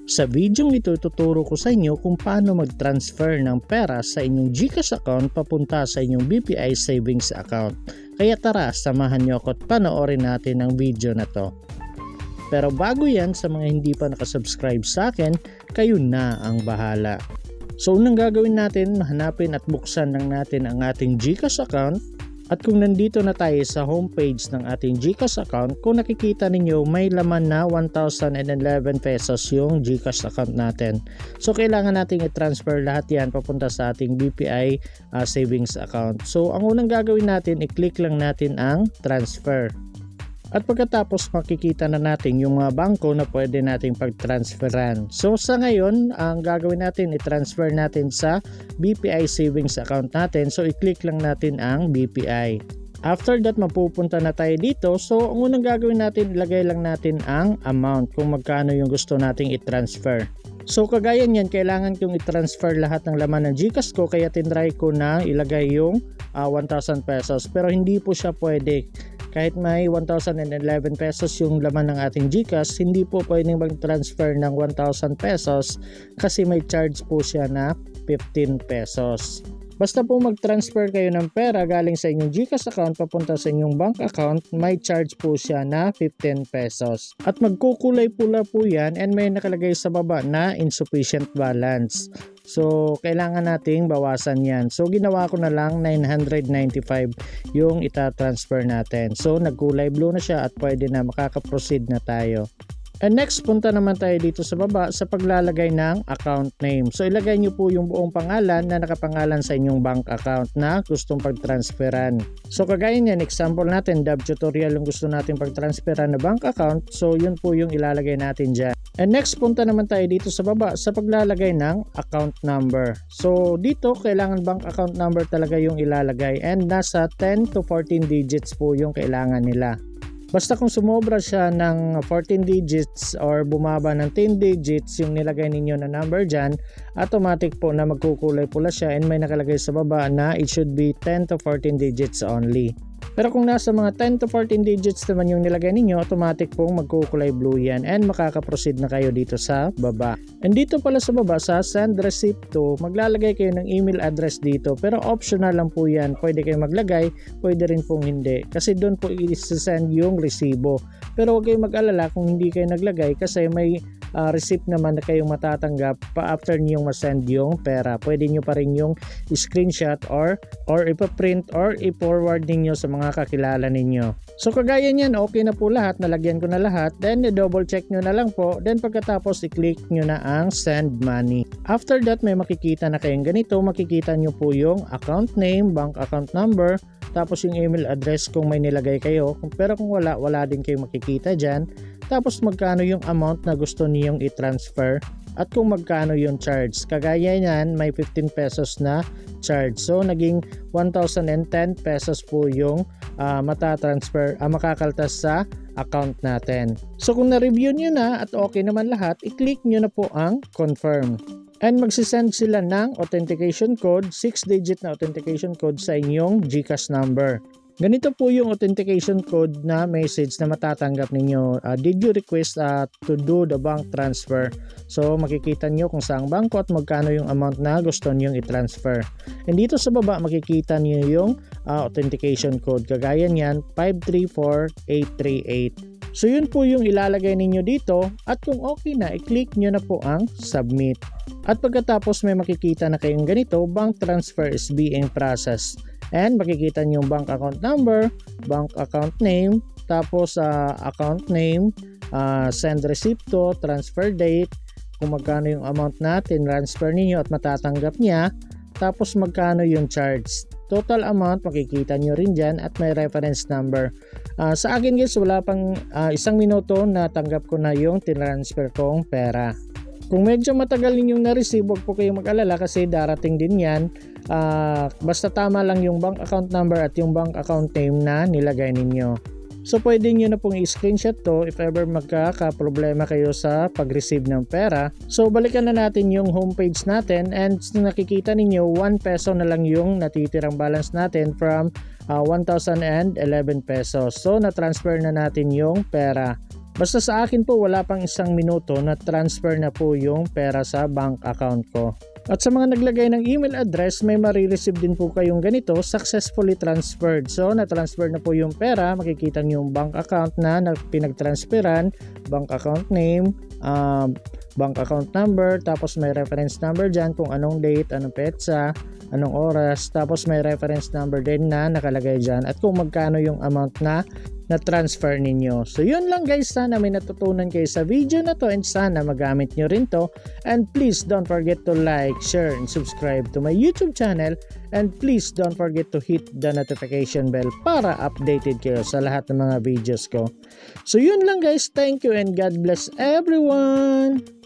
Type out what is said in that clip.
Sa video ito, ituturo ko sa inyo kung paano mag-transfer ng pera sa inyong GCash account papunta sa inyong BPI Savings account. Kaya tara, samahan nyo ako at panoorin natin ang video na to. Pero bago yan, sa mga hindi pa nakasubscribe sa akin, kayo na ang bahala. So unang gagawin natin, hanapin at buksan lang natin ang ating GCash account. At kung nandito na tayo sa homepage ng ating GCash account, kung nakikita ninyo may laman na 1,011 pesos yung GCash account natin. So kailangan nating i-transfer lahat yan papunta sa ating BPI savings account. So ang unang gagawin natin, i-click lang natin ang transfer. At pagkatapos makikita na natin yung mga bangko na pwede nating pag-transferan. So sa ngayon, ang gagawin natin, i-transfer natin sa BPI savings account natin. So i-click lang natin ang BPI. After that, mapupunta na tayo dito. So ang unang gagawin natin, ilagay lang natin ang amount kung magkano yung gusto nating i-transfer. So kagaya niyan, kailangan kong i-transfer lahat ng laman ng GCash ko, kaya tinry ko na ilagay yung 1,000 pesos. Pero hindi po siya pwede. Kahit may 1,011 pesos yung laman ng ating GCash, hindi po pwedeng mag-transfer ng 1,000 pesos kasi may charge po siya na 15 pesos. Basta po mag-transfer kayo ng pera galing sa inyong GCash account papunta sa inyong bank account, may charge po siya na 15 pesos. At magkukulay pula po yan and may nakalagay sa baba na insufficient balance. So, kailangan nating bawasan yan. So, ginawa ko na lang 995 yung ita-transfer natin. So, nagkulay blue na siya at pwede na makaka-proceed na tayo. And next, punta naman tayo dito sa baba sa paglalagay ng account name. So, ilagay nyo po yung buong pangalan na nakapangalan sa inyong bank account na gustong pagtransferan. So, kagaya niyan, example natin, Dab Tutorial yung gusto natin pagtransferan na bank account. So, yun po yung ilalagay natin dyan. And next, punta naman tayo dito sa baba sa paglalagay ng account number. So, dito, kailangan bank account number talaga yung ilalagay. And nasa 10 to 14 digits po yung kailangan nila. Basta kung sumobra siya ng 14 digits or bumaba ng 10 digits yung nilagay ninyo na number dyan, automatic po na magkukulay pula siya and may nakalagay sa baba na it should be 10 to 14 digits only. Pero kung nasa mga 10 to 14 digits naman yung nilagay ninyo, automatic pong magkukulay blue yan and makaka-proceed na kayo dito sa baba. And dito pala sa baba sa send receipt to, maglalagay kayo ng email address dito pero optional lang po yan. Pwede kayo maglagay, pwede rin pong hindi. Kasi doon po i-send yung resibo. Pero huwag kayong mag-alala kung hindi kayo naglagay kasi may receipt naman na kayong matatanggap pa after niyong masend yung pera. Pwede nyo pa rin yung screenshot or ipaprint or i-forward ninyo sa mga kakilala ninyo. So kagaya niyan, okay na po lahat, nalagyan ko na lahat, then double check nyo na lang po, then pagkatapos i-click nyo na ang send money. After that, may makikita na kayong ganito, makikita nyo po yung account name, bank account number, tapos yung email address kung may nilagay kayo, pero kung wala din kayo makikita dyan, tapos magkano yung amount na gusto niyong i-transfer at kung magkano yung charge. Kagaya niyan, may 15 pesos na charge. So naging 1,010 pesos po yung makakaltas sa account natin. So kung na-review nyo na at okay naman lahat, i-click nyo na po ang confirm. And magsisend sila ng authentication code, 6-digit na authentication code sa inyong GCash number. Ganito po yung authentication code na message na matatanggap ninyo. Did you request to do the bank transfer? So makikita nyo kung saang bangko at magkano yung amount na gusto nyo i-transfer. And dito sa baba makikita nyo yung authentication code. Kagaya niyan 534838. So yun po yung ilalagay ninyo dito at kung okay na, i-click nyo na po ang submit. At pagkatapos may makikita na kayong ganito, bank transfer is being processed. And makikita nyo yung bank account number, bank account name, tapos account name, send receipt to, transfer date, kung magkano yung amount natin, transfer ninyo at matatanggap niya, tapos magkano yung charge. Total amount, makikita nyo rin dyan at may reference number. Sa akin guys, wala pang 1 minuto na tanggap ko na yung tinransfer kong pera. Kung medyo matagal ninyong na-receive, huwag po kayong mag-alala kasi darating din yan. Basta tama lang yung bank account number at yung bank account name na nilagay ninyo. So pwede nyo na pong i-screenshot to if ever magkaka-problema kayo sa pag-receive ng pera. So balikan na natin yung homepage natin and nakikita ninyo 1 peso na lang yung natitirang balance natin from 1,011 pesos. So na-transfer na natin yung pera. Basta sa akin po wala pang 1 minuto na transfer na po yung pera sa bank account ko. At sa mga naglagay ng email address, may marireceive din po kayong ganito, successfully transferred. So, na-transfer na po yung pera, makikita nyo yung bank account na pinag-transferan, bank account name, bank account number, tapos may reference number dyan kung anong date, anong petsa, anong oras, tapos may reference number din na nakalagay dyan at kung magkano yung amount na transfer ninyo. So yun lang guys, sana may natutunan kayo sa video na to and sana magamit nyo rin to, and please don't forget to like, share, and subscribe to my YouTube channel, and please don't forget to hit the notification bell para updated kayo sa lahat ng mga videos ko. So yun lang guys, thank you and God bless everyone!